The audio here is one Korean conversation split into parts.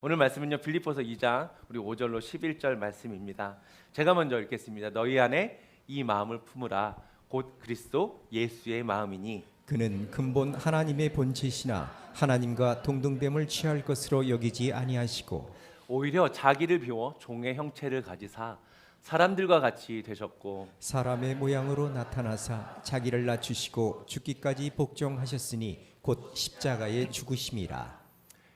오늘 말씀은요 빌립보서 2장 우리 5절로 11절 말씀입니다. 제가 먼저 읽겠습니다. 너희 안에 이 마음을 품으라. 곧 그리스도 예수의 마음이니 그는 근본 하나님의 본체시나 하나님과 동등됨을 취할 것으로 여기지 아니하시고 오히려 자기를 비워 종의 형체를 가지사 사람들과 같이 되셨고 사람의 모양으로 나타나사 자기를 낮추시고 죽기까지 복종하셨으니 곧 십자가에 죽으심이라.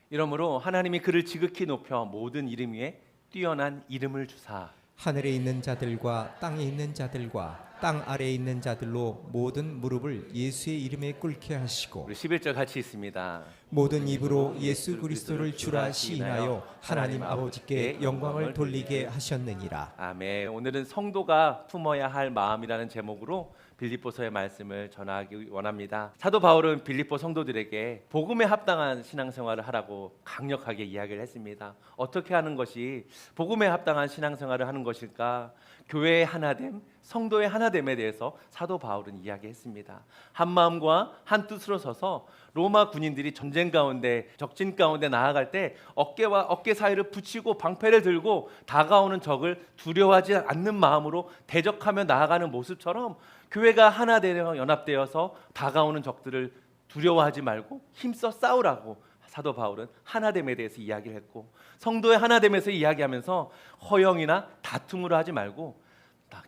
이러므로 하나님이 그를 지극히 높여 모든 이름 위에 뛰어난 이름을 주사 하늘에 있는 자들과 땅에 있는 자들과 땅 아래에 있는 자들로 모든 무릎을 예수의 이름에 꿇게 하시고 우리 11절 같이 있습니다. 모든 입으로 예수 그리스도를 주라 시인하여 하나님 아버지께 영광을 돌리게 하셨느니라. 아멘. 오늘은 성도가 품어야 할 마음이라는 제목으로 빌립보서의 말씀을 전하기 원합니다. 사도 바울은 빌립보 성도들에게 복음에 합당한 신앙생활을 하라고 강력하게 이야기를 했습니다. 어떻게 하는 것이 복음에 합당한 신앙생활을 하는 것일까? 교회의 하나됨, 성도의 하나됨에 대해서 사도 바울은 이야기했습니다. 한 마음과 한 뜻으로 서서 로마 군인들이 전쟁 가운데 적진 가운데 나아갈 때 어깨와 어깨 사이를 붙이고 방패를 들고 다가오는 적을 두려워하지 않는 마음으로 대적하며 나아가는 모습처럼 교회가 하나 되어 연합되어서 다가오는 적들을 두려워하지 말고 힘써 싸우라고 사도 바울은 하나됨에 대해서 이야기를 했고, 성도의 하나됨에서 이야기하면서 허영이나 다툼으로 하지 말고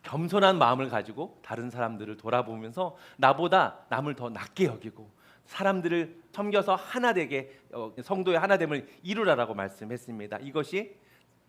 겸손한 마음을 가지고 다른 사람들을 돌아보면서 나보다 남을 더 낮게 여기고 사람들을 섬겨서 하나 되게 성도의 하나됨을 이루라라고 말씀했습니다. 이것이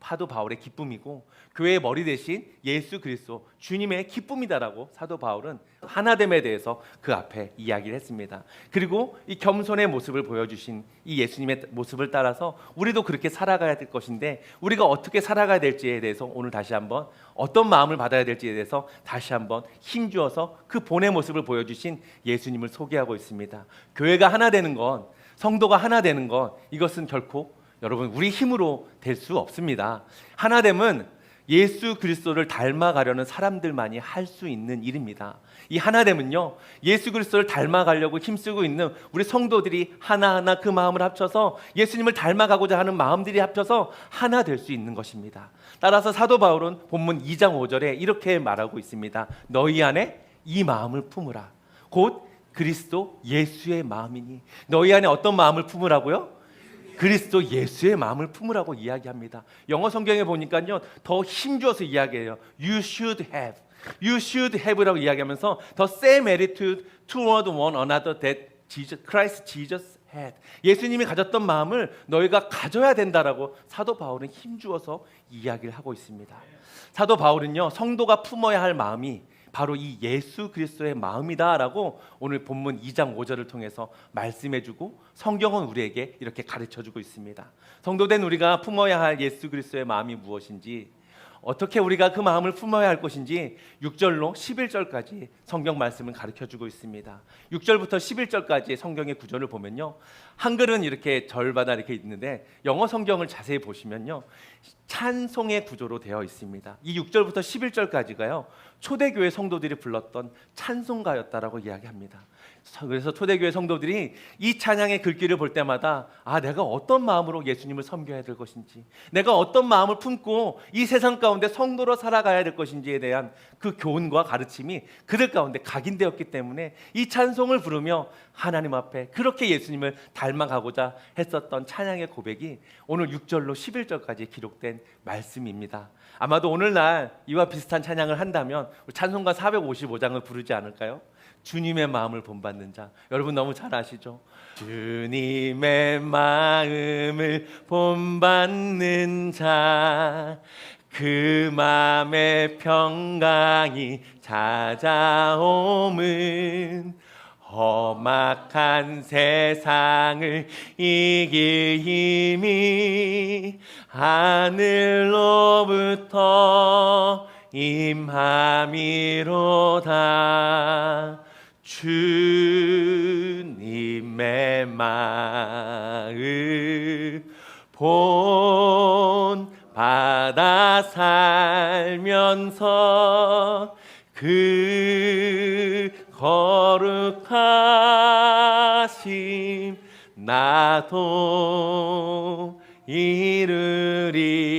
사도 바울의 기쁨이고 교회의 머리 대신 예수 그리스도 주님의 기쁨이다라고 사도 바울은 하나됨에 대해서 그 앞에 이야기를 했습니다. 그리고 이 겸손의 모습을 보여주신 이 예수님의 모습을 따라서 우리도 그렇게 살아가야 될 것인데, 우리가 어떻게 살아가야 될지에 대해서 오늘 다시 한번 어떤 마음을 받아야 될지에 대해서 다시 한번 힘주어서 그 본의 모습을 보여주신 예수님을 소개하고 있습니다. 교회가 하나 되는 건, 성도가 하나 되는 건 이것은 결코 여러분 우리 힘으로 될 수 없습니다. 하나됨은 예수 그리스도를 닮아가려는 사람들만이 할 수 있는 일입니다. 이 하나됨은요 예수 그리스도를 닮아가려고 힘쓰고 있는 우리 성도들이 하나하나 그 마음을 합쳐서 예수님을 닮아가고자 하는 마음들이 합쳐서 하나 될 수 있는 것입니다. 따라서 사도 바울은 본문 2장 5절에 이렇게 말하고 있습니다. 너희 안에 이 마음을 품으라. 곧 그리스도 예수의 마음이니. 너희 안에 어떤 마음을 품으라고요? 그리스도 예수의 마음을 품으라고 이야기합니다. 영어 성경에 보니까요 더 힘줘서 이야기해요. You should have라고 이야기하면서 the same attitude toward one another that Christ Jesus had. 예수님이 가졌던 마음을 너희가 가져야 된다라고 사도 바울은 힘주어서 이야기를 하고 있습니다. 사도 바울은요 성도가 품어야 할 마음이 바로 이 예수 그리스도의 마음이다라고 오늘 본문 2장 5절을 통해서 말씀해주고 성경은 우리에게 이렇게 가르쳐주고 있습니다. 성도된 우리가 품어야 할 예수 그리스도의 마음이 무엇인지, 어떻게 우리가 그 마음을 품어야 할 것인지 6절로 11절까지 성경 말씀을 가르쳐주고 있습니다. 6절부터 11절까지 성경의 구절을 보면요, 한글은 이렇게 절마다 이렇게 있는데 영어 성경을 자세히 보시면요 찬송의 구조로 되어 있습니다. 이 6절부터 11절까지가요 초대교회 성도들이 불렀던 찬송가였다라고 이야기합니다. 그래서 초대교회 성도들이 이 찬양의 글귀를 볼 때마다 내가 어떤 마음으로 예수님을 섬겨야 될 것인지, 내가 어떤 마음을 품고 이 세상 가운데 성도로 살아가야 될 것인지에 대한 그 교훈과 가르침이 그들 가운데 각인되었기 때문에 이 찬송을 부르며 하나님 앞에 그렇게 예수님을 닮아가고자 했었던 찬양의 고백이 오늘 6절로 11절까지 기록된 말씀입니다. 아마도 오늘날 이와 비슷한 찬양을 한다면 찬송가 455장을 부르지 않을까요? 주님의 마음을 본받는 자. 여러분 너무 잘 아시죠? 주님의 마음을 본받는 자, 그 마음의 평강이 찾아옴은 험악한 세상을 이길 힘이 하늘로부터 임함이로다. 주님의 마음 본받아 살면서 그 거룩하심 나도 이르리.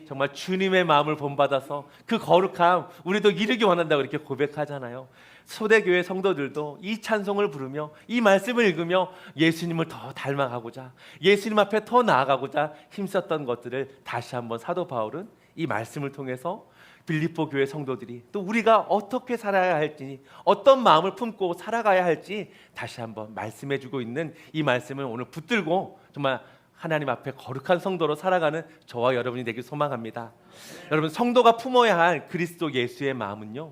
정말 주님의 마음을 본받아서 그 거룩함 우리도 이루기 원한다고 이렇게 고백하잖아요. 초대교회 성도들도 이 찬송을 부르며 이 말씀을 읽으며 예수님을 더 닮아가고자, 예수님 앞에 더 나아가고자 힘썼던 것들을 다시 한번 사도 바울은 이 말씀을 통해서 빌립보 교회 성도들이 또 우리가 어떻게 살아야 할지, 어떤 마음을 품고 살아가야 할지 다시 한번 말씀해주고 있는 이 말씀을 오늘 붙들고 정말 하나님 앞에 거룩한 성도로 살아가는 저와 여러분이 되길 소망합니다. 여러분, 성도가 품어야 할 그리스도 예수의 마음은요,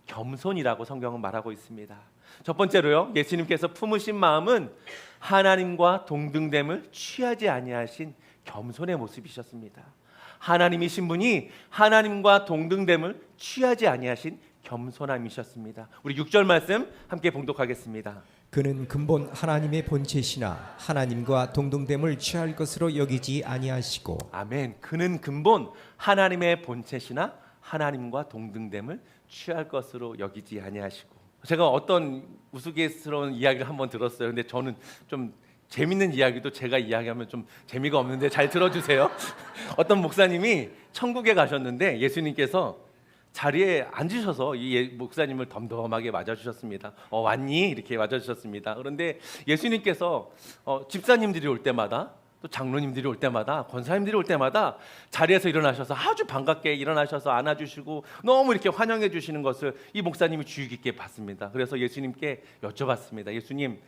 겸손이라고 성경은 말하고 있습니다. 첫 번째로요, 예수님께서 품으신 마음은 하나님과 동등됨을 취하지 아니하신 겸손의 모습이셨습니다. 하나님이신 분이 하나님과 동등됨을 취하지 아니하신 겸손함이셨습니다. 우리 6절 말씀 함께 봉독하겠습니다. 그는 근본 하나님의 본체시나 하나님과 동등됨을 취할 것으로 여기지 아니하시고. 아멘. 그는 근본 하나님의 본체시나 하나님과 동등됨을 취할 것으로 여기지 아니하시고. 제가 어떤 우스갯스러운 이야기를 한번 들었어요. 근데 저는 좀 재밌는 이야기도 제가 이야기하면 좀 재미가 없는데 잘 들어주세요. 어떤 목사님이 천국에 가셨는데 예수님께서 자리에 앉으셔서 이 목사님을 덤덤하게 맞아주셨습니다. 왔니? 이렇게 맞아주셨습니다. 그런데 예수님께서 집사님들이 올 때마다, 또 장로님들이 올 때마다, 권사님들이 올 때마다 자리에서 일어나셔서 아주 반갑게 일어나셔서 안아주시고 너무 이렇게 환영해 주시는 것을 이 목사님이 주의 깊게 봤습니다. 그래서 예수님께 여쭤봤습니다. 예수님,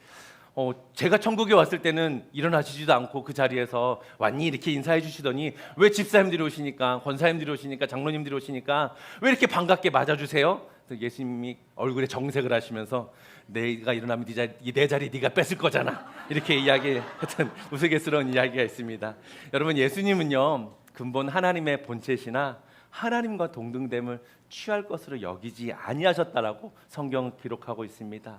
제가 천국에 왔을 때는 일어나시지도 않고 그 자리에서 왔니? 이렇게 인사해 주시더니 왜 집사님들이 오시니까, 권사님들이 오시니까, 장로님들이 오시니까 왜 이렇게 반갑게 맞아주세요? 예수님이 얼굴에 정색을 하시면서 내가 일어나면 내 자리 네가 뺏을 거잖아, 이렇게 이야기했던 우스갯스러운 이야기가 있습니다. 여러분, 예수님은요, 근본 하나님의 본체시나 하나님과 동등됨을 취할 것으로 여기지 아니하셨다라고 성경은 기록하고 있습니다.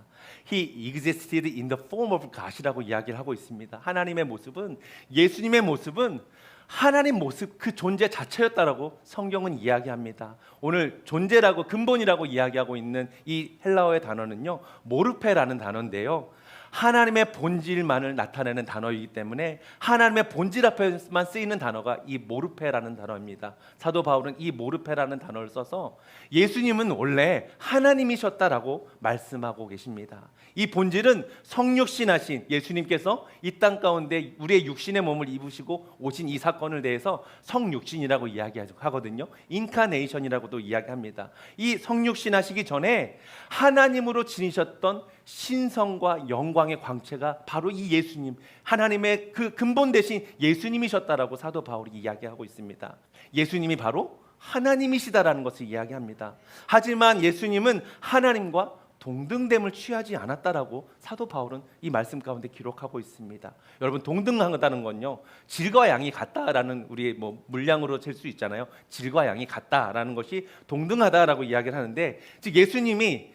He existed in the form of God이라고 이야기를 하고 있습니다. 하나님의 모습은, 예수님의 모습은 하나님 모습 그 존재 자체였다라고 성경은 이야기합니다. 오늘 존재라고, 근본이라고 이야기하고 있는 이 헬라어의 단어는요, 모르페라는 단어인데요, 하나님의 본질만을 나타내는 단어이기 때문에 하나님의 본질 앞에만 쓰이는 단어가 이 모르페라는 단어입니다. 사도 바울은 이 모르페라는 단어를 써서 예수님은 원래 하나님이셨다라고 말씀하고 계십니다. 이 본질은 성육신하신 예수님께서 이 땅 가운데 우리의 육신의 몸을 입으시고 오신 이 사건을 대해서 성육신이라고 이야기하거든요. 인카네이션이라고도 이야기합니다. 이 성육신하시기 전에 하나님으로 지니셨던 신성과 영광의 광채가 바로 이 예수님, 하나님의 그 근본 대신 예수님이셨다라고 사도 바울이 이야기하고 있습니다. 예수님이 바로 하나님이시다라는 것을 이야기합니다. 하지만 예수님은 하나님과 동등됨을 취하지 않았다라고 사도 바울은 이 말씀 가운데 기록하고 있습니다. 여러분, 동등하다는 건요, 질과 양이 같다라는 우리의 물량으로 잴 수 있잖아요. 질과 양이 같다라는 것이 동등하다라고 이야기를 하는데, 즉 예수님의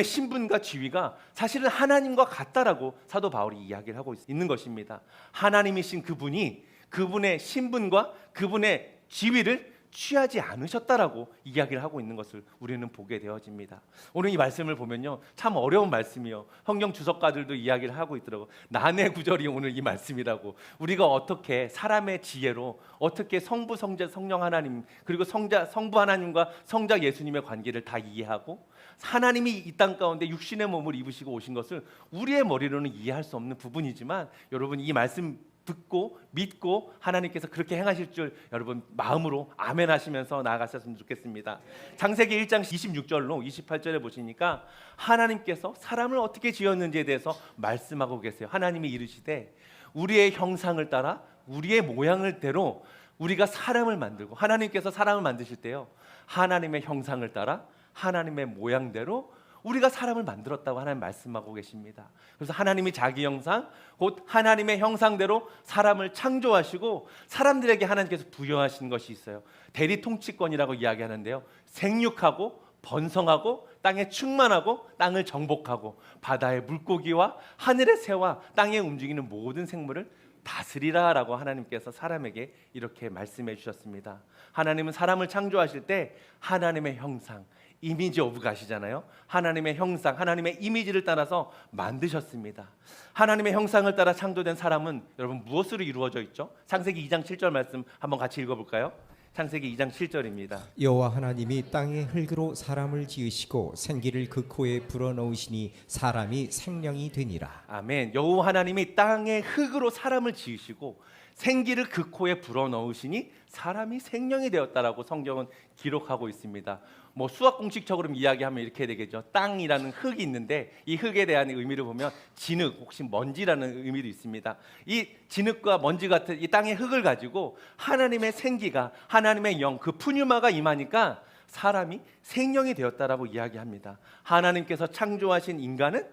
신분과 지위가 사실은 하나님과 같다라고 사도 바울이 이야기를 하고 있는 것입니다. 하나님이신 그분이 그분의 신분과 그분의 지위를 취하지 않으셨다라고 이야기를 하고 있는 것을 우리는 보게 되어집니다. 오늘 이 말씀을 보면요, 참 어려운 말씀이요. 성경 주석가들도 이야기를 하고 있더라고. 난해 구절이 오늘 이 말씀이라고. 우리가 어떻게 사람의 지혜로 어떻게 성부, 성자, 성령 하나님, 그리고 성부 하나님과 성자 예수님의 관계를 다 이해하고 하나님이 이 땅 가운데 육신의 몸을 입으시고 오신 것을 우리의 머리로는 이해할 수 없는 부분이지만, 여러분, 이 말씀 듣고 믿고 하나님께서 그렇게 행하실 줄 여러분 마음으로 아멘 하시면서 나아가셨으면 좋겠습니다. 창세기 1장 26절로 28절에 보시니까 하나님께서 사람을 어떻게 지었는지에 대해서 말씀하고 계세요. 하나님이 이르시되 우리의 형상을 따라 우리의 모양을 대로 우리가 사람을 만들고, 하나님께서 사람을 만드실 때요, 하나님의 형상을 따라 하나님의 모양대로 우리가 사람을 만들었다고 하나님 말씀하고 계십니다. 그래서 하나님이 자기 형상, 곧 하나님의 형상대로 사람을 창조하시고 사람들에게 하나님께서 부여하신 것이 있어요. 대리 통치권이라고 이야기하는데요, 생육하고 번성하고 땅에 충만하고 땅을 정복하고 바다의 물고기와 하늘의 새와 땅에 움직이는 모든 생물을 다스리라라고 하나님께서 사람에게 이렇게 말씀해 주셨습니다. 하나님은 사람을 창조하실 때 하나님의 형상, 이미지 오브 갓이잖아요. 하나님의 형상, 하나님의 이미지를 따라서 만드셨습니다. 하나님의 형상을 따라 창조된 사람은 여러분 무엇으로 이루어져 있죠? 창세기 2장 7절 말씀 한번 같이 읽어볼까요? 창세기 2장 7절입니다. 여호와 하나님이 땅의 흙으로 사람을 지으시고 생기를 그 코에 불어넣으시니 사람이 생명이 되니라. 아멘. 여호와 하나님이 땅의 흙으로 사람을 지으시고 생기를 그 코에 불어넣으시니 사람이 생명이 되었다라고 성경은 기록하고 있습니다. 뭐 수학 공식적으로 이야기하면 이렇게 되겠죠. 땅이라는 흙이 있는데 이 흙에 대한 의미를 보면 진흙 혹시 먼지라는 의미도 있습니다. 이 진흙과 먼지 같은 이 땅의 흙을 가지고 하나님의 생기가, 하나님의 영, 그 푸뉴마가 임하니까 사람이 생명이 되었다라고 이야기합니다. 하나님께서 창조하신 인간은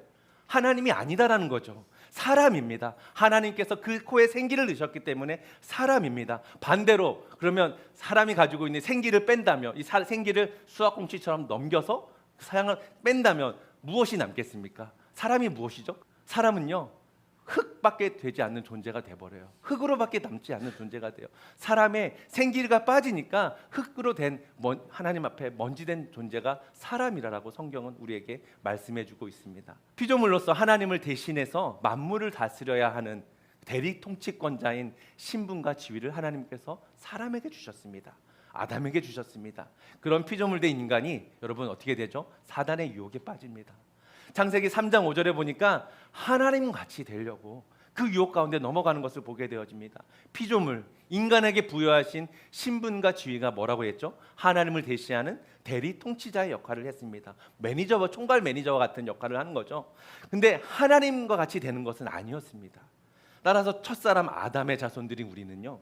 하나님이 아니다라는 거죠. 사람입니다. 하나님께서 그 코에 생기를 넣으셨기 때문에 사람입니다. 반대로 그러면 사람이 가지고 있는 생기를 뺀다면, 이 생기를 수학 공식처럼 넘겨서 사양을 뺀다면 무엇이 남겠습니까? 사람이 무엇이죠? 사람은요, 흙밖에 되지 않는 존재가 돼버려요. 흙으로밖에 남지 않는 존재가 돼요. 사람의 생기가 빠지니까 흙으로 된 하나님 앞에 먼지된 존재가 사람이라고 성경은 우리에게 말씀해주고 있습니다. 피조물로서 하나님을 대신해서 만물을 다스려야 하는 대리 통치권자인 신분과 지위를 하나님께서 사람에게 주셨습니다. 아담에게 주셨습니다. 그런 피조물 된 인간이 여러분 어떻게 되죠? 사단의 유혹에 빠집니다. 창세기 3장 5절에 보니까 하나님 같이 되려고 그 유혹 가운데 넘어가는 것을 보게 되어집니다. 피조물, 인간에게 부여하신 신분과 지위가 뭐라고 했죠? 하나님을 대시하는 대리 통치자의 역할을 했습니다. 매니저와 총괄 매니저와 같은 역할을 하는 거죠. 근데 하나님과 같이 되는 것은 아니었습니다. 따라서 첫사람 아담의 자손들인 우리는요,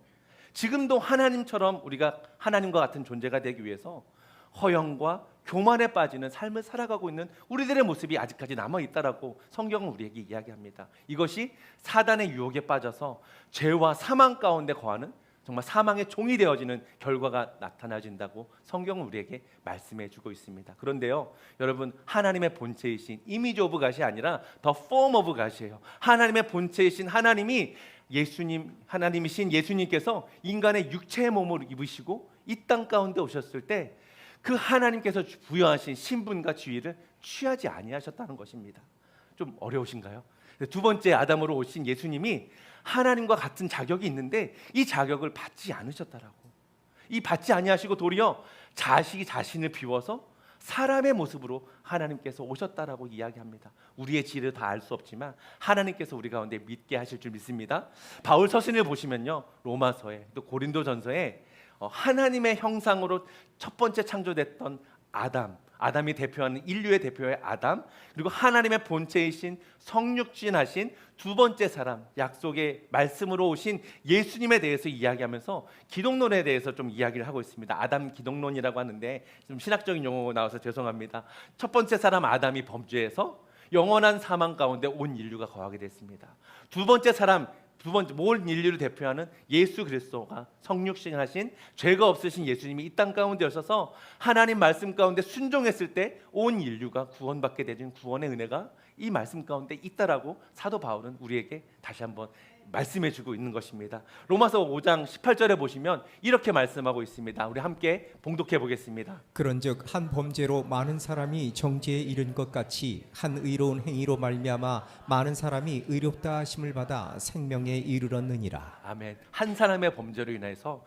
지금도 하나님처럼 우리가 하나님과 같은 존재가 되기 위해서 허영과 교만에 빠지는 삶을 살아가고 있는 우리들의 모습이 아직까지 남아있다라고 성경은 우리에게 이야기합니다. 이것이 사단의 유혹에 빠져서 죄와 사망 가운데 거하는 정말 사망의 종이 되어지는 결과가 나타나진다고 성경은 우리에게 말씀해주고 있습니다. 그런데요, 여러분, 하나님의 본체이신 이미지 오브 갓이 아니라 더 폼 오브 갓이에요. 하나님의 본체이신 하나님이 하나님이신 예수님께서 인간의 육체의 몸을 입으시고 이 땅 가운데 오셨을 때 그 하나님께서 부여하신 신분과 지위를 취하지 아니하셨다는 것입니다. 좀 어려우신가요? 두 번째 아담으로 오신 예수님이 하나님과 같은 자격이 있는데 이 자격을 받지 않으셨다라고. 이 받지 아니하시고 도리어 자신을 비워서 사람의 모습으로 하나님께서 오셨다라고 이야기합니다. 우리의 지혜를 다 알 수 없지만 하나님께서 우리 가운데 믿게 하실 줄 믿습니다. 바울 서신을 보시면요, 로마서에 또 고린도전서에 하나님의 형상으로 첫 번째 창조됐던 아담이 대표하는 인류의 대표의 아담, 그리고 하나님의 본체이신 성육신하신 두 번째 사람, 약속의 말씀으로 오신 예수님에 대해서 이야기하면서 기독론에 대해서 좀 이야기를 하고 있습니다. 아담 기독론이라고 하는데 좀 신학적인 용어가 나와서 죄송합니다. 첫 번째 사람 아담이 범죄해서 영원한 사망 가운데 온 인류가 거하게 됐습니다. 두 번째 모든 인류를 대표하는 예수 그리스도가 성육신하신 죄가 없으신 예수님이 이 땅 가운데 오셔서 하나님 말씀 가운데 순종했을 때 온 인류가 구원받게 되는 구원의 은혜가 이 말씀 가운데 있다라고 사도 바울은 우리에게 다시 한번 말씀해주고 있는 것입니다. 로마서 5장 18절에 보시면 이렇게 말씀하고 있습니다. 우리 함께 봉독해 보겠습니다. 그런즉 한 범죄로 많은 사람이 정죄에 이른 것 같이 한 의로운 행위로 말미암아 많은 사람이 의롭다 하심을 받아 생명에 이르렀느니라. 아멘. 한 사람의 범죄로 인해서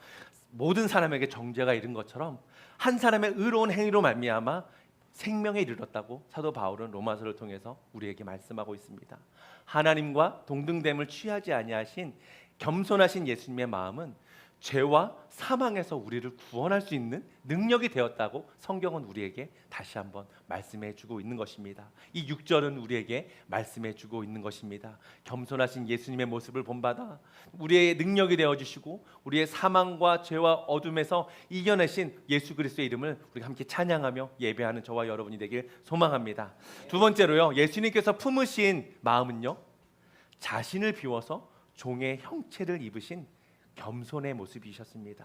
모든 사람에게 정죄가 이른 것처럼 한 사람의 의로운 행위로 말미암아 생명에 이르렀다고 사도 바울은 로마서를 통해서 우리에게 말씀하고 있습니다. 하나님과 동등됨을 취하지 아니하신 겸손하신 예수님의 마음은 죄와 사망에서 우리를 구원할 수 있는 능력이 되었다고 성경은 우리에게 다시 한번 말씀해 주고 있는 것입니다. 이 6절은 우리에게 말씀해 주고 있는 것입니다. 겸손하신 예수님의 모습을 본받아 우리의 능력이 되어주시고 우리의 사망과 죄와 어둠에서 이겨내신 예수 그리스도의 이름을 우리가 함께 찬양하며 예배하는 저와 여러분이 되길 소망합니다. 두 번째로요, 예수님께서 품으신 마음은요, 자신을 비워서 종의 형체를 입으신 겸손의 모습이셨습니다.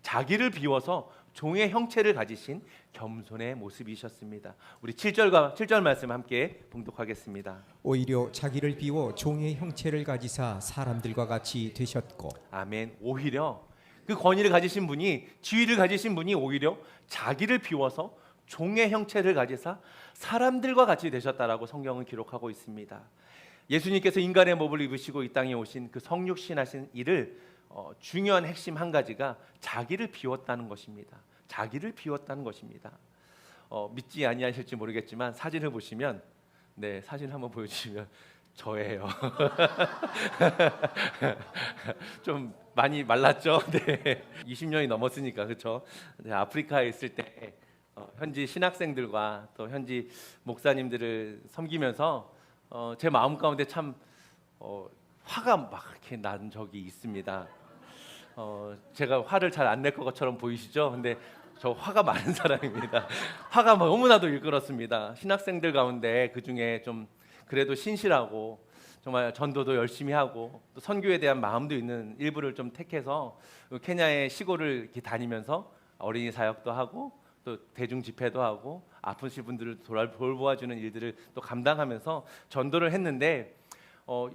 자기를 비워서 종의 형체를 가지신 겸손의 모습이셨습니다. 우리 7절 말씀 함께 봉독하겠습니다. 오히려 자기를 비워 종의 형체를 가지사 사람들과 같이 되셨고. 아멘. 오히려 그 권위를 가지신 분이, 지위를 가지신 분이 오히려 자기를 비워서 종의 형체를 가지사 사람들과 같이 되셨다라고 성경은 기록하고 있습니다. 예수님께서 인간의 몸을 입으시고 이 땅에 오신 그 성육신하신 일을 중요한 핵심 한 가지가 자기를 비웠다는 것입니다. 자기를 비웠다는 것입니다. 믿지 아니하실지 모르겠지만 사진을 보시면, 네, 사진 한번 보여주시면 저예요. 좀 많이 말랐죠? 네. 20년이 넘었으니까, 그렇죠? 네, 아프리카에 있을 때 현지 신학생들과 또 현지 목사님들을 섬기면서 제 마음 가운데 참 화가 막 이렇게 난 적이 있습니다. 제가 화를 잘 안 낼 것처럼 보이시죠? 근데 저 화가 많은 사람입니다. 화가 너무나도 일그렀습니다. 신학생들 가운데 그 중에 좀 그래도 신실하고 정말 전도도 열심히 하고 또 선교에 대한 마음도 있는 일부를 좀 택해서 케냐의 시골을 이렇게 다니면서 어린이 사역도 하고 또 대중 집회도 하고 아프신 분들을 돌보아주는 일들을 또 감당하면서 전도를 했는데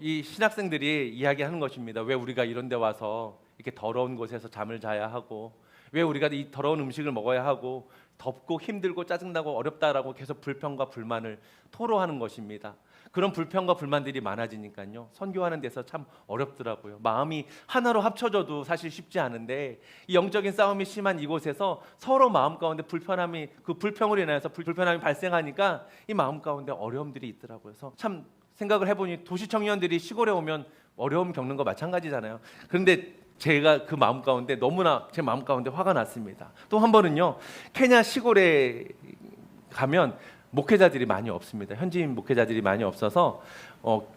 이 신학생들이 이야기하는 것입니다. 왜 우리가 이런 데 와서 이렇게 더러운 곳에서 잠을 자야 하고, 왜 우리가 이 더러운 음식을 먹어야 하고, 덥고 힘들고 짜증나고 어렵다라고 계속 불평과 불만을 토로하는 것입니다. 그런 불평과 불만들이 많아지니까요, 선교하는 데서 참 어렵더라고요. 마음이 하나로 합쳐져도 사실 쉽지 않은데 이 영적인 싸움이 심한 이곳에서 서로 마음 가운데 불편함이, 그 불평으로 인해서 불편함이 발생하니까 이 마음 가운데 어려움들이 있더라고요. 그래서 참 생각을 해보니 도시 청년들이 시골에 오면 어려움 겪는 거 마찬가지잖아요. 그런데 제가 그 마음 가운데 너무나 제 마음 가운데 화가 났습니다. 또 한 번은요, 케냐 시골에 가면 목회자들이 많이 없습니다. 현지인 목회자들이 많이 없어서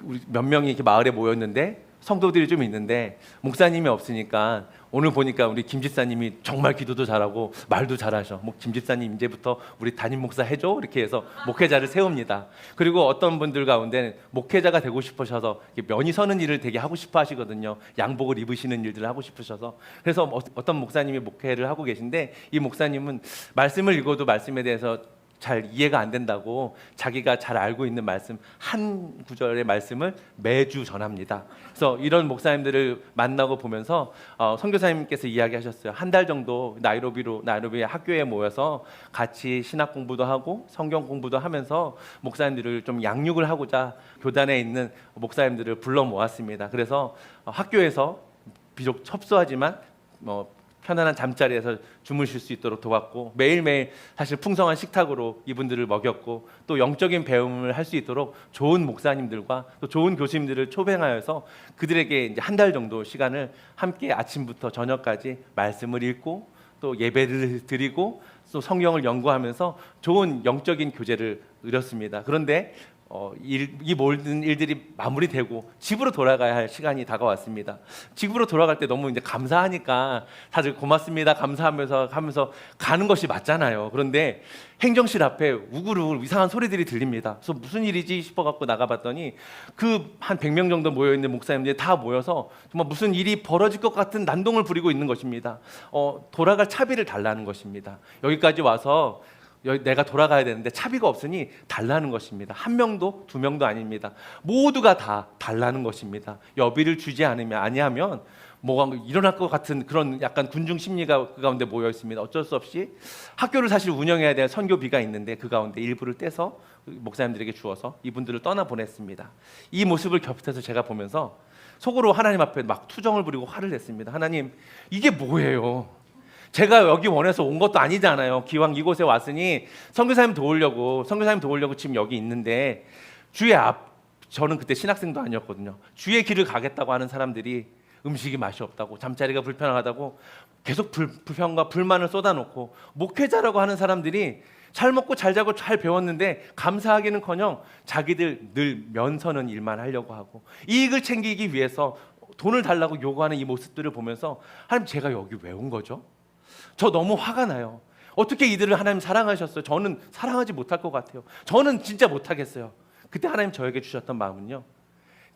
우리 몇 명이 이렇게 마을에 모였는데 성도들이 좀 있는데 목사님이 없으니까 오늘 보니까 우리 김 집사님이 정말 기도도 잘하고 말도 잘하셔. 김 집사님 이제부터 우리 담임 목사 해줘, 이렇게 해서 목회자를 세웁니다. 그리고 어떤 분들 가운데 목회자가 되고 싶으셔서 면이 서는 일을 되게 하고 싶어 하시거든요. 양복을 입으시는 일들을 하고 싶으셔서. 그래서 어떤 목사님이 목회를 하고 계신데 이 목사님은 말씀을 읽어도 말씀에 대해서 잘 이해가 안 된다고 자기가 잘 알고 있는 말씀 한 구절의 말씀을 매주 전합니다. 그래서 이런 목사님들을 만나고 보면서 선교사님께서 이야기하셨어요. 한 달 정도 나이로비 학교에 모여서 같이 신학 공부도 하고 성경 공부도 하면서 목사님들을 좀 양육을 하고자 교단에 있는 목사님들을 불러 모았습니다. 그래서 학교에서 비록 첩소하지만 편안한 잠자리에서 주무실 수 있도록 도왔고, 매일매일 사실 풍성한 식탁으로 이분들을 먹였고, 또 영적인 배움을 할 수 있도록 좋은 목사님들과 또 좋은 교수님들을 초빙하여서 그들에게 이제 한 달 정도 시간을 함께 아침부터 저녁까지 말씀을 읽고 또 예배를 드리고 또 성경을 연구하면서 좋은 영적인 교제를 누렸습니다. 그런데 이 모든 일들이 마무리되고 집으로 돌아가야 할 시간이 다가왔습니다. 집으로 돌아갈 때 너무 이제 감사하니까 다들 고맙습니다, 감사하면서 가는 것이 맞잖아요. 그런데 행정실 앞에 우글우글 이상한 소리들이 들립니다. 그래서 무슨 일이지 싶어갖고 나가봤더니 그 한 100명 정도 모여있는 목사님들이 다 모여서 정말 무슨 일이 벌어질 것 같은 난동을 부리고 있는 것입니다. 돌아갈 차비를 달라는 것입니다. 여기까지 와서 내가 돌아가야 되는데 차비가 없으니 달라는 것입니다. 한 명도 두 명도 아닙니다. 모두가 다 달라는 것입니다. 여비를 주지 아니하면 뭐가 일어날 것 같은 그런 약간 군중 심리가 그 가운데 모여 있습니다. 어쩔 수 없이 학교를 사실 운영해야 될 선교비가 있는데 그 가운데 일부를 떼서 목사님들에게 주어서 이분들을 떠나 보냈습니다. 이 모습을 곁에서 제가 보면서 속으로 하나님 앞에 막 투정을 부리고 화를 냈습니다. 하나님, 이게 뭐예요? 제가 여기 원해서 온 것도 아니잖아요. 기왕 이곳에 왔으니 선교사님 도우려고 지금 여기 있는데 저는 그때 신학생도 아니었거든요. 주의 길을 가겠다고 하는 사람들이 음식이 맛이 없다고, 잠자리가 불편하다고 계속 불평과 불만을 쏟아놓고, 목회자라고 하는 사람들이 잘 먹고 잘 자고 잘 배웠는데 감사하기는커녕 자기들 늘 면서는 일만 하려고 하고 이익을 챙기기 위해서 돈을 달라고 요구하는 이 모습들을 보면서 하나님, 제가 여기 왜 온 거죠? 저 너무 화가 나요. 어떻게 이들을 하나님 사랑하셨어요? 저는 사랑하지 못할 것 같아요. 저는 진짜 못하겠어요. 그때 하나님 저에게 주셨던 마음은요,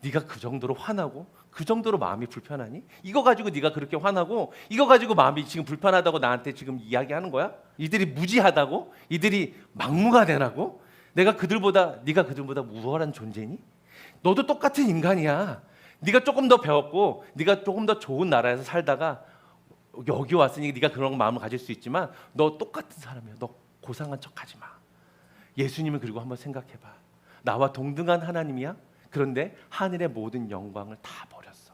네가 그 정도로 화나고 그 정도로 마음이 불편하니? 이거 가지고 네가 그렇게 화나고 이거 가지고 마음이 지금 불편하다고 나한테 지금 이야기하는 거야? 이들이 무지하다고? 이들이 막무가내라고? 네가 그들보다 우월한 존재니? 너도 똑같은 인간이야. 네가 조금 더 배웠고 네가 조금 더 좋은 나라에서 살다가 여기 왔으니 네가 그런 마음을 가질 수 있지만 너 똑같은 사람이야. 너 고상한 척하지 마. 예수님은 그리고 한번 생각해봐. 나와 동등한 하나님이야. 그런데 하늘의 모든 영광을 다 버렸어.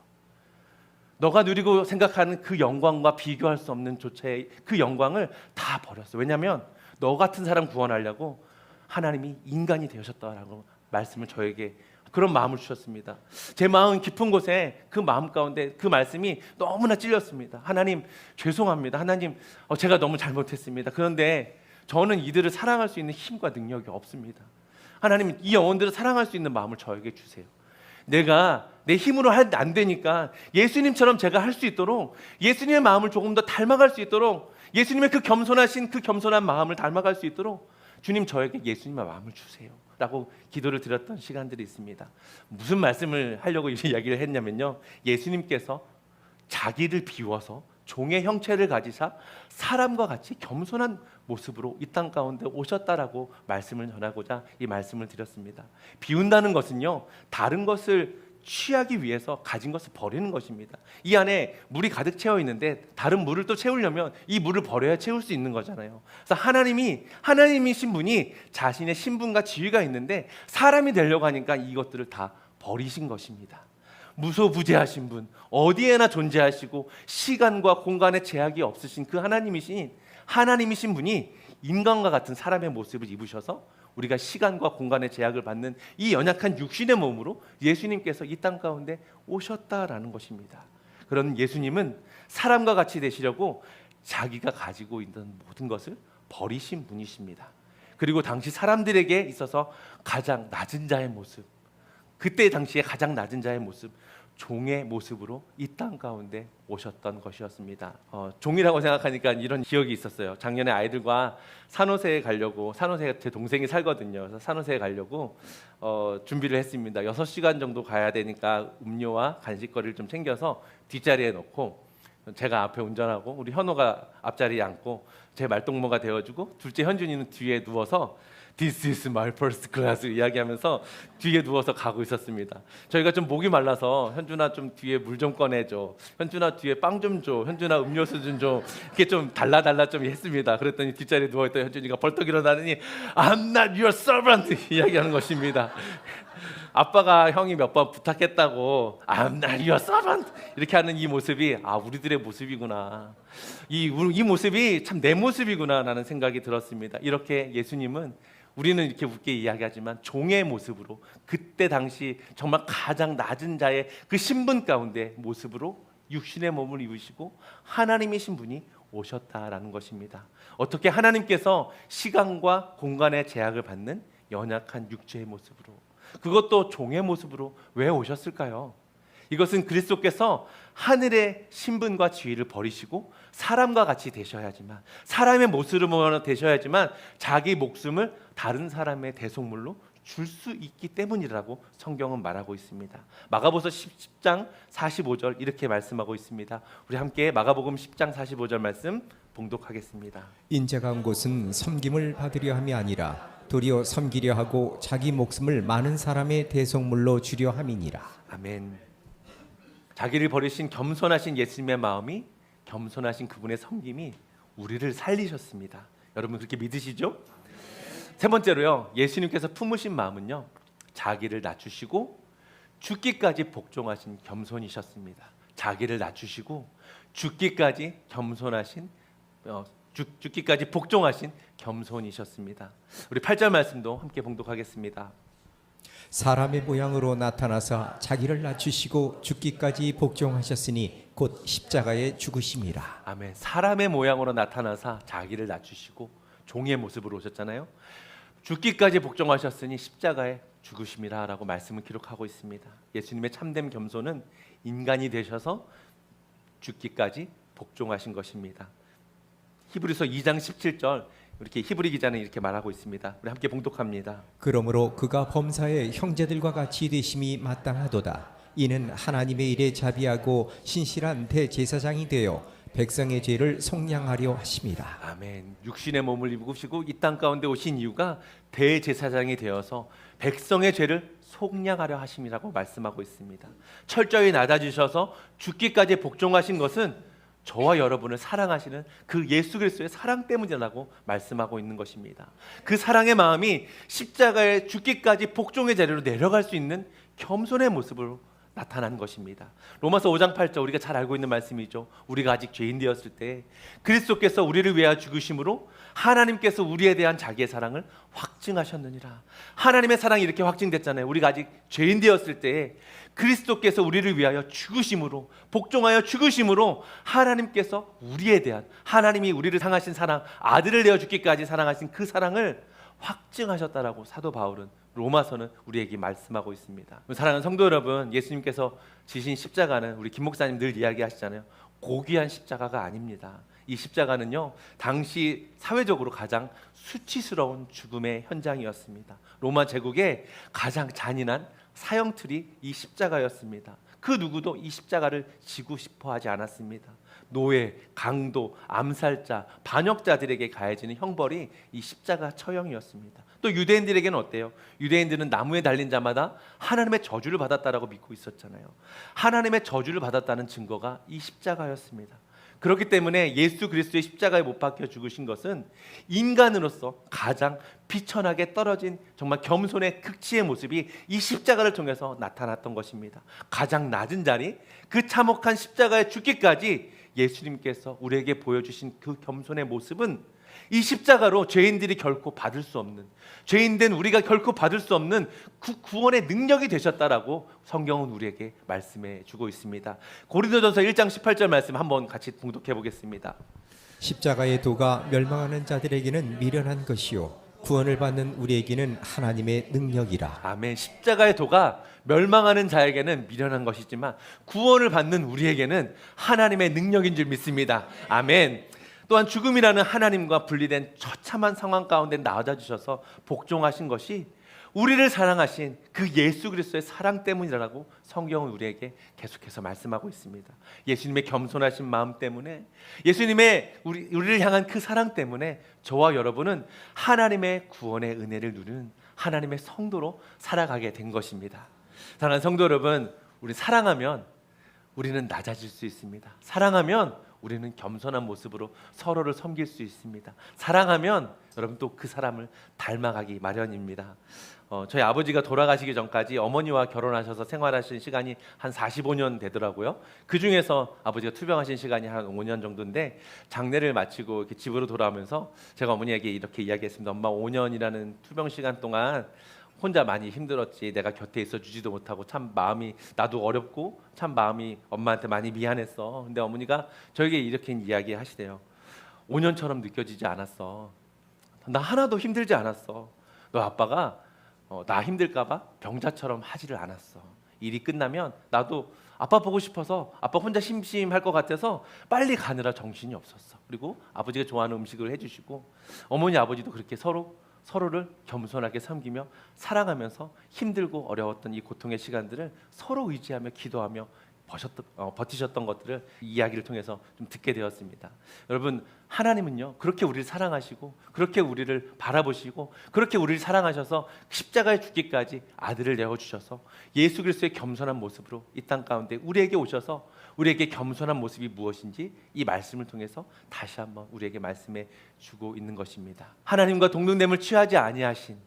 너가 누리고 생각하는 그 영광과 비교할 수 없는 조차의 그 영광을 다 버렸어. 왜냐하면 너 같은 사람 구원하려고 하나님이 인간이 되셨다라고 말씀을 저에게 그런 마음을 주셨습니다. 제 마음 깊은 곳에 그 마음 가운데 그 말씀이 너무나 찔렸습니다. 하나님 죄송합니다. 하나님 제가 너무 잘못했습니다. 그런데 저는 이들을 사랑할 수 있는 힘과 능력이 없습니다. 하나님 이 영혼들을 사랑할 수 있는 마음을 저에게 주세요. 내가 내 힘으로 안 되니까 예수님처럼 제가 할 수 있도록 예수님의 마음을 조금 더 닮아갈 수 있도록 예수님의 그 겸손한 마음을 닮아갈 수 있도록 주님 저에게 예수님의 마음을 주세요 라고 기도를 드렸던 시간들이 있습니다. 무슨 말씀을 하려고 이야기를 했냐면요, 예수님께서 자기를 비워서 종의 형체를 가지사 사람과 같이 겸손한 모습으로 이 땅 가운데 오셨다라고 말씀을 전하고자 이 말씀을 드렸습니다. 비운다는 것은요, 다른 것을 취하기 위해서 가진 것을 버리는 것입니다. 이 안에 물이 가득 채워 있는데 다른 물을 또 채우려면 이 물을 버려야 채울 수 있는 거잖아요. 그래서 하나님이신 분이 자신의 신분과 지위가 있는데 사람이 되려고 하니까 이것들을 다 버리신 것입니다. 무소부재하신 분, 어디에나 존재하시고 시간과 공간의 제약이 없으신 그 하나님이신 분이 인간과 같은 사람의 모습을 입으셔서 우리가 시간과 공간의 제약을 받는 이 연약한 육신의 몸으로 예수님께서 이 땅 가운데 오셨다라는 것입니다. 그런 예수님은 사람과 같이 되시려고 자기가 가지고 있는 모든 것을 버리신 분이십니다. 그리고 당시 사람들에게 있어서 가장 낮은 자의 모습, 그때 당시에 가장 낮은 자의 모습, 종의 모습으로 이 땅 가운데 오셨던 것이었습니다. 종이라고 생각하니까 이런 기억이 있었어요. 작년에 아이들과 산호세에 가려고, 산호세에 제 동생이 살거든요. 그래서 산호세에 가려고 준비를 했습니다. 6시간 정도 가야 되니까 음료와 간식거리를 좀 챙겨서 뒷자리에 놓고 제가 앞에 운전하고 우리 현호가 앞자리에 앉고 제 말동무가 되어주고 둘째 현준이는 뒤에 누워서 This is my first class 이야기하면서 뒤에 누워서 가고 있었습니다. 저희가 좀 목이 말라서 현준아 좀 뒤에 물 좀 꺼내줘, 현준아 뒤에 빵 좀 줘, 현준아 음료수 좀 줘, 이렇게 좀 달라 좀 했습니다. 그랬더니 뒷자리에 누워있던 현준이가 벌떡 일어나더니 I'm not your servant 이야기하는 것입니다. 아빠가 형이 몇 번 부탁했다고 I'm not your servant 이렇게 하는 이 모습이 우리들의 모습이구나, 이 모습이 참 내 모습이구나 라는 생각이 들었습니다. 이렇게 예수님은 우리는 이렇게 웃게 이야기하지만 종의 모습으로 그때 당시 정말 가장 낮은 자의 그 신분 가운데 모습으로 육신의 몸을 입으시고 하나님이신 분이 오셨다라는 것입니다. 어떻게 하나님께서 시간과 공간의 제약을 받는 연약한 육체의 모습으로, 그것도 종의 모습으로 왜 오셨을까요? 이것은 그리스도께서 하늘의 신분과 지위를 버리시고 사람과 같이 되셔야지만, 사람의 모습으로 되셔야지만 자기 목숨을 다른 사람의 대속물로 줄 수 있기 때문이라고 성경은 말하고 있습니다. 마가복음 10장 45절 이렇게 말씀하고 있습니다. 우리 함께 마가복음 10장 45절 말씀 봉독하겠습니다. 인자가 온 곳은 섬김을 받으려 함이 아니라 도리어 섬기려 하고 자기 목숨을 많은 사람의 대속물로 주려 함이니라. 아멘. 자기를 버리신 겸손하신 예수님의 마음이, 겸손하신 그분의 섬김이 우리를 살리셨습니다. 여러분 그렇게 믿으시죠? 세 번째로요, 예수님께서 품으신 마음은요, 자기를 낮추시고 죽기까지 복종하신 겸손이셨습니다. 자기를 낮추시고 죽기까지 죽기까지 복종하신 겸손이셨습니다. 우리 8절 말씀도 함께 봉독하겠습니다. 사람의 모양으로 나타나사 자기를 낮추시고 죽기까지 복종하셨으니 곧 십자가에 죽으심이라. 아멘. 사람의 모양으로 나타나사 자기를 낮추시고 종의 모습으로 오셨잖아요. 죽기까지 복종하셨으니 십자가에 죽으심이라 라고 말씀을 기록하고 있습니다. 예수님의 참된 겸손은 인간이 되셔서 죽기까지 복종하신 것입니다. 히브리서 2장 17절 이렇게 히브리 기자는 이렇게 말하고 있습니다. 우리 함께 봉독합니다. 그러므로 그가 범사에 형제들과 같이 되심이 마땅하도다. 이는 하나님의 일에 자비하고 신실한 대제사장이 되어 백성의 죄를 속량하려 하심이라. 아멘. 육신의 몸을 입으시고 이 땅 가운데 오신 이유가 대제사장이 되어서 백성의 죄를 속량하려 하심이라고 말씀하고 있습니다. 철저히 낮아지셔서 죽기까지 복종하신 것은 저와 여러분을 사랑하시는 그 예수 그리스도의 사랑 때문이라고 말씀하고 있는 것입니다. 그 사랑의 마음이 십자가에 죽기까지 복종의 자리로 내려갈 수 있는 겸손의 모습으로 나타난 것입니다. 로마서 5장 8절 우리가 잘 알고 있는 말씀이죠. 우리가 아직 죄인 되었을 때 그리스도께서 우리를 위하여 죽으심으로 하나님께서 우리에 대한 자기의 사랑을 확증하셨느니라. 하나님의 사랑이 이렇게 확증됐잖아요. 우리가 아직 죄인 되었을 때 그리스도께서 우리를 위하여 죽으심으로, 복종하여 죽으심으로 하나님께서 우리에 대한, 하나님이 우리를 향하신 사랑, 아들을 내어 죽기까지 사랑하신 그 사랑을 확증하셨다라고 사도 바울은 로마서는 우리에게 말씀하고 있습니다. 사랑하는 성도 여러분, 예수님께서 지신 십자가는 우리 김 목사님 늘 이야기하시잖아요. 고귀한 십자가가 아닙니다. 이 십자가는요, 당시 사회적으로 가장 수치스러운 죽음의 현장이었습니다. 로마 제국의 가장 잔인한 사형틀이 이 십자가였습니다. 그 누구도 이 십자가를 지고 싶어 하지 않았습니다. 노예, 강도, 암살자, 반역자들에게 가해지는 형벌이 이 십자가 처형이었습니다. 또 유대인들에게는 어때요? 유대인들은 나무에 달린 자마다 하나님의 저주를 받았다라고 믿고 있었잖아요. 하나님의 저주를 받았다는 증거가 이 십자가였습니다. 그렇기 때문에 예수 그리스도의 십자가에 못 박혀 죽으신 것은 인간으로서 가장 비천하게 떨어진 정말 겸손의 극치의 모습이 이 십자가를 통해서 나타났던 것입니다. 가장 낮은 자리, 그 참혹한 십자가에 죽기까지 예수님께서 우리에게 보여주신 그 겸손의 모습은 이 십자가로 죄인들이 결코 받을 수 없는, 죄인된 우리가 결코 받을 수 없는 그 구원의 능력이 되셨다라고 성경은 우리에게 말씀해 주고 있습니다. 고린도전서 1장 18절 말씀 한번 같이 봉독해 보겠습니다. 십자가의 도가 멸망하는 자들에게는 미련한 것이요 구원을 받는 우리에게는 하나님의 능력이라. 아멘. 십자가의 도가 멸망하는 자에게는 미련한 것이지만 구원을 받는 우리에게는 하나님의 능력인 줄 믿습니다. 아멘. 또한 죽음이라는 하나님과 분리된 처참한 상황 가운데 나아져 주셔서 복종하신 것이 우리를 사랑하신 그 예수 그리스도의 사랑 때문이라고 성경은 우리에게 계속해서 말씀하고 있습니다. 예수님의 겸손하신 마음 때문에, 예수님의 우리를 향한 그 사랑 때문에 저와 여러분은 하나님의 구원의 은혜를 누리는 하나님의 성도로 살아가게 된 것입니다. 사랑하는 성도 여러분, 우리 사랑하면 우리는 낮아질 수 있습니다. 사랑하면 우리는 겸손한 모습으로 서로를 섬길 수 있습니다. 사랑하면 여러분 또 그 사람을 닮아가기 마련입니다. 저희 아버지가 돌아가시기 전까지 어머니와 결혼하셔서 생활하신 시간이 한 45년 되더라고요. 그 중에서 아버지가 투병하신 시간이 한 5년 정도인데, 장례를 마치고 이렇게 집으로 돌아오면서 제가 어머니에게 이렇게 이야기했습니다. 엄마, 5년이라는 투병 시간 동안 혼자 많이 힘들었지, 내가 곁에 있어 주지도 못하고 참 마음이, 나도 어렵고 참 마음이 엄마한테 많이 미안했어. 근데 어머니가 저에게 이렇게 이야기하시대요. 5년처럼 느껴지지 않았어. 나 하나도 힘들지 않았어. 너 아빠가 나 힘들까봐 병자처럼 하지를 않았어. 일이 끝나면 나도 아빠 보고 싶어서, 아빠 혼자 심심할 것 같아서 빨리 가느라 정신이 없었어. 그리고 아버지가 좋아하는 음식을 해주시고, 어머니 아버지도 그렇게 서로를 겸손하게 섬기며 사랑하면서 힘들고 어려웠던 이 고통의 시간들을 서로 의지하며 기도하며 버티셨던 것들을 이 이야기를 통해서 좀 듣게 되었습니다. 여러분, 하나님은요 그렇게 우리를 사랑하시고, 그렇게 우리를 바라보시고, 그렇게 우리를 사랑하셔서 십자가에 죽기까지 아들을 내어주셔서 예수 그리스도의 겸손한 모습으로 이 땅 가운데 우리에게 오셔서 우리에게 겸손한 모습이 무엇인지 이 말씀을 통해서 다시 한번 우리에게 말씀해 주고 있는 것입니다. 하나님과 동등됨을 취하지 아니하신,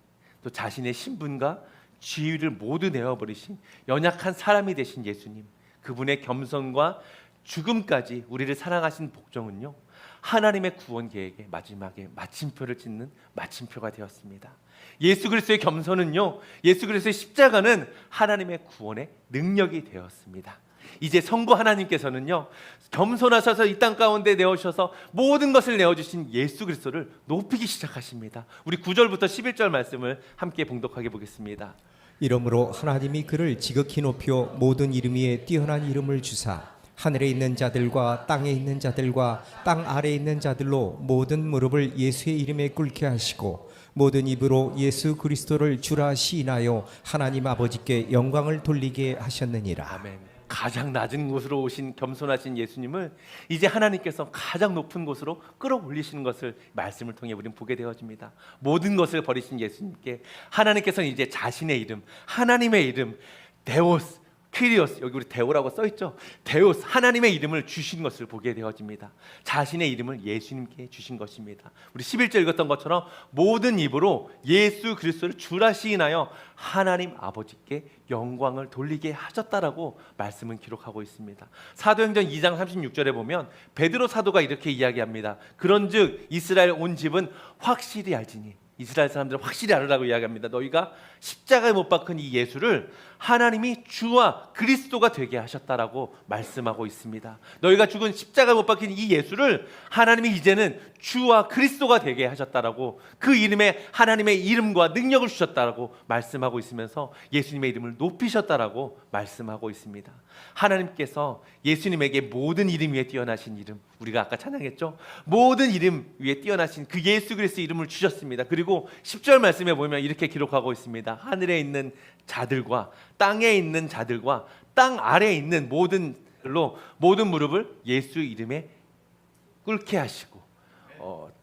또 자신의 신분과 지위를 모두 내어버리신 연약한 사람이 되신 예수님, 그분의 겸손과 죽음까지 우리를 사랑하신 복종은요, 하나님의 구원 계획의 마지막에 마침표를 찍는 마침표가 되었습니다. 예수 그리스도의 겸손은요, 예수 그리스도의 십자가는 하나님의 구원의 능력이 되었습니다. 이제 성부 하나님께서는요, 겸손하셔서 이 땅 가운데 내어주셔서 모든 것을 내어주신 예수 그리스도를 높이기 시작하십니다. 우리 9절부터 11절 말씀을 함께 봉독하게 보겠습니다. 이러므로 하나님이 그를 지극히 높여 모든 이름 위에 뛰어난 이름을 주사 하늘에 있는 자들과 땅에 있는 자들과 땅 아래에 있는 자들로 모든 무릎을 예수의 이름에 꿇게 하시고 모든 입으로 예수 그리스도를 주라 시인하여 하나님 아버지께 영광을 돌리게 하셨느니라. 아멘. 가장 낮은 곳으로 오신 겸손하신 예수님을 이제 하나님께서 가장 높은 곳으로 끌어올리시는 것을 말씀을 통해 우리는 보게 되어집니다. 모든 것을 버리신 예수님께 하나님께서는 이제 자신의 이름, 하나님의 이름, 데오스, 퀴리오스, 여기 우리 데오라고 써 있죠. 데오스, 하나님의 이름을 주신 것을 보게 되어집니다. 자신의 이름을 예수님께 주신 것입니다. 우리 11절 읽었던 것처럼 모든 입으로 예수 그리스도를 주라 시인하여 하나님 아버지께 영광을 돌리게 하셨다라고 말씀은 기록하고 있습니다. 사도행전 2장 36절에 보면 베드로 사도가 이렇게 이야기합니다. 그런즉 이스라엘 온 집은 확실히 알지니, 이스라엘 사람들은 확실히 알으라고 이야기합니다. 너희가 십자가에 못 박힌 이 예수를 하나님이 주와 그리스도가 되게 하셨다라고 말씀하고 있습니다. 너희가 죽은 십자가에 못 박힌 이 예수를 하나님이 이제는 주와 그리스도가 되게 하셨다라고, 그 이름에 하나님의 이름과 능력을 주셨다라고 말씀하고 있으면서 예수님의 이름을 높이셨다라고 말씀하고 있습니다. 하나님께서 예수님에게 모든 이름 위에 뛰어나신 이름, 우리가 아까 찬양했죠. 모든 이름 위에 뛰어나신 그 예수 그리스도 이름을 주셨습니다. 그리고 10절 말씀에 보면 이렇게 기록하고 있습니다. 하늘에 있는 자들과 땅에 있는 자들과 땅 아래에 있는 모든 무릎을 예수 이름에 꿇게 하시고,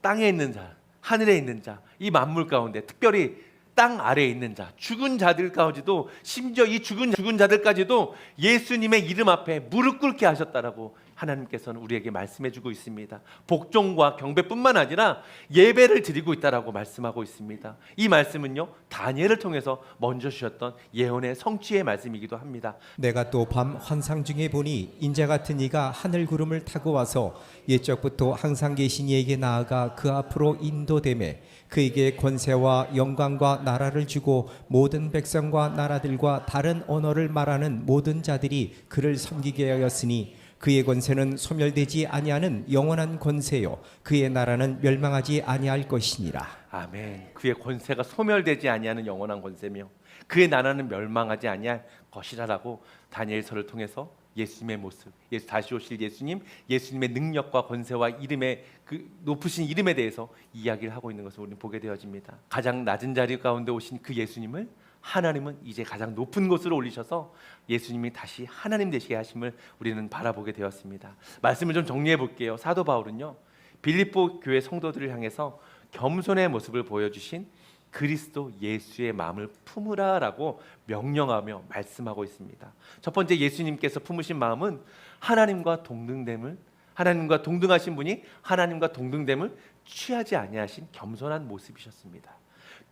땅에 있는 자, 하늘에 있는 자, 이 만물 가운데 특별히 땅 아래에 있는 자, 죽은 자들까지도, 심지어 이 죽은 자들까지도 예수님의 이름 앞에 무릎 꿇게 하셨다라고 하나님께서는 우리에게 말씀해주고 있습니다. 복종과 경배뿐만 아니라 예배를 드리고 있다라고 말씀하고 있습니다. 이 말씀은요, 다니엘을 통해서 먼저 주셨던 예언의 성취의 말씀이기도 합니다. 내가 또 밤 환상 중에 보니 인자 같은 이가 하늘 구름을 타고 와서 옛적부터 항상 계신 이에게 나아가 그 앞으로 인도되매 그에게 권세와 영광과 나라를 주고 모든 백성과 나라들과 다른 언어를 말하는 모든 자들이 그를 섬기게 하였으니 그의 권세는 소멸되지 아니하는 영원한 권세요 그의 나라는 멸망하지 아니할 것이니라. 아멘. 그의 권세가 소멸되지 아니하는 영원한 권세며 그의 나라는 멸망하지 아니할 것이라라고 다니엘서를 통해서 예수님의 모습, 다시 오실 예수님, 예수님의 능력과 권세와 이름의 그 높으신 이름에 대해서 이야기를 하고 있는 것을 우리는 보게 되어집니다. 가장 낮은 자리 가운데 오신 그 예수님을 하나님은 이제 가장 높은 곳으로 올리셔서 예수님이 다시 하나님 되시게 하심을 우리는 바라보게 되었습니다. 말씀을 좀 정리해 볼게요. 사도 바울은요, 빌립보 교회 성도들을 향해서 겸손의 모습을 보여주신 그리스도 예수의 마음을 품으라라고 명령하며 말씀하고 있습니다. 첫 번째, 예수님께서 품으신 마음은 하나님과 동등하신 분이 하나님과 동등됨을 취하지 아니하신 겸손한 모습이셨습니다.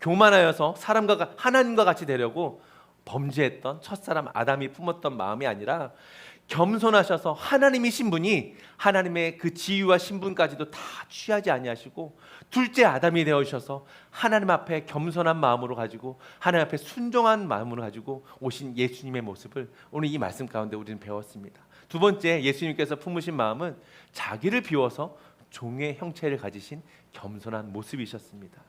교만하여서 하나님과 같이 되려고 범죄했던 첫사람 아담이 품었던 마음이 아니라 겸손하셔서 하나님이신 분이 하나님의 그 지위와 신분까지도 다 취하지 아니하시고 둘째 아담이 되어주셔서 하나님 앞에 겸손한 마음으로 가지고 하나님 앞에 순종한 마음으로 가지고 오신 예수님의 모습을 오늘 이 말씀 가운데 우리는 배웠습니다. 두 번째, 예수님께서 품으신 마음은 자기를 비워서 종의 형체를 가지신 겸손한 모습이셨습니다.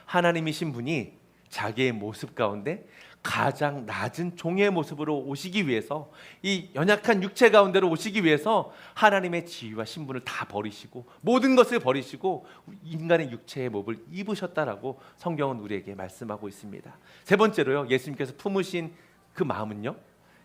하나님이신 분이 자기의 모습 가운데 가장 낮은 종의 모습으로 오시기 위해서, 이 연약한 육체 가운데로 오시기 위해서 하나님의 지위와 신분을 다 버리시고 모든 것을 버리시고 인간의 육체의 몸을 입으셨다라고 성경은 우리에게 말씀하고 있습니다. 세 번째로요, 예수님께서 품으신 그 마음은요,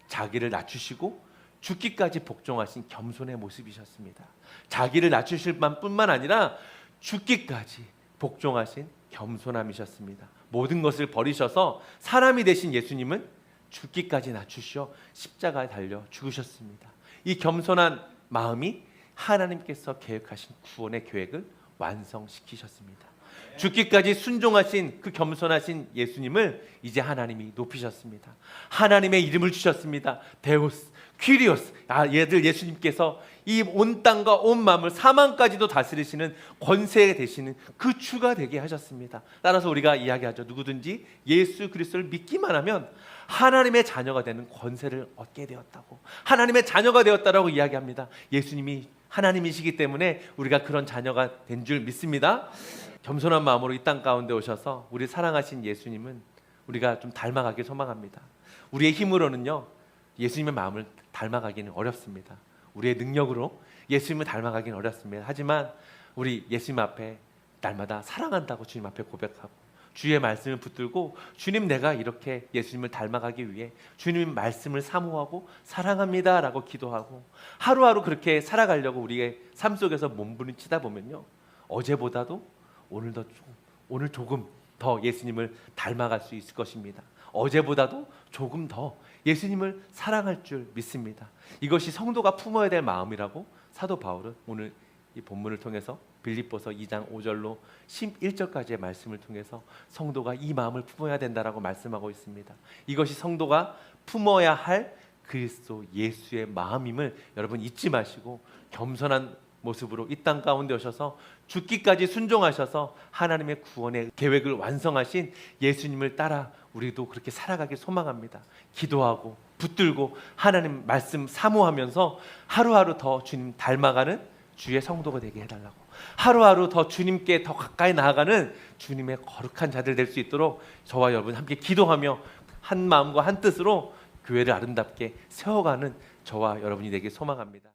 자기를 낮추시고 죽기까지 복종하신 겸손의 모습이셨습니다. 자기를 낮추실 뿐만 아니라 죽기까지 복종하신 겸손함이셨습니다. 모든 것을 버리셔서 사람이 되신 예수님은 죽기까지 낮추시어 십자가에 달려 죽으셨습니다. 이 겸손한 마음이 하나님께서 계획하신 구원의 계획을 완성시키셨습니다. 죽기까지 순종하신 그 겸손하신 예수님을 이제 하나님이 높이셨습니다. 하나님의 이름을 주셨습니다. 데우스, 퀴리오스. 얘들 예수님께서 이 온 땅과 온 마음을 사망까지도 다스리시는 권세 되시는 그 주가 되게 하셨습니다. 따라서 우리가 이야기하죠. 누구든지 예수 그리스도를 믿기만 하면 하나님의 자녀가 되는 권세를 얻게 되었다고, 하나님의 자녀가 되었다라고 이야기합니다. 예수님이 하나님이시기 때문에 우리가 그런 자녀가 된 줄 믿습니다. 겸손한 마음으로 이 땅 가운데 오셔서 우리 사랑하신 예수님은 우리가 좀 닮아가길 소망합니다. 우리의 힘으로는요, 예수님의 마음을 닮아가기는 어렵습니다. 우리의 능력으로 예수님을 닮아가기는 어렵습니다. 하지만 우리 예수님 앞에 날마다 사랑한다고 주님 앞에 고백하고 주의 말씀을 붙들고, 주님, 내가 이렇게 예수님을 닮아가기 위해 주님 말씀을 사모하고 사랑합니다 라고 기도하고 하루하루 그렇게 살아가려고 우리의 삶 속에서 몸부림치다 보면요, 어제보다도 오늘 조금 더 예수님을 닮아갈 수 있을 것입니다. 어제보다도 조금 더 예수님을 사랑할 줄 믿습니다. 이것이 성도가 품어야 될 마음이라고 사도 바울은 오늘 이 본문을 통해서 빌립보서 2장 5절로 11절까지의 말씀을 통해서 성도가 이 마음을 품어야 된다라고 말씀하고 있습니다. 이것이 성도가 품어야 할 그리스도 예수의 마음임을 여러분 잊지 마시고 겸손한 모습으로 이 땅 가운데 오셔서 죽기까지 순종하셔서 하나님의 구원의 계획을 완성하신 예수님을 따라 우리도 그렇게 살아가길 소망합니다. 기도하고 붙들고 하나님 말씀 사모하면서 하루하루 더 주님 닮아가는 주의 성도가 되게 해달라고, 하루하루 더 주님께 더 가까이 나아가는 주님의 거룩한 자들 될 수 있도록 저와 여러분 함께 기도하며 한 마음과 한 뜻으로 교회를 아름답게 세워가는 저와 여러분이 되길 소망합니다.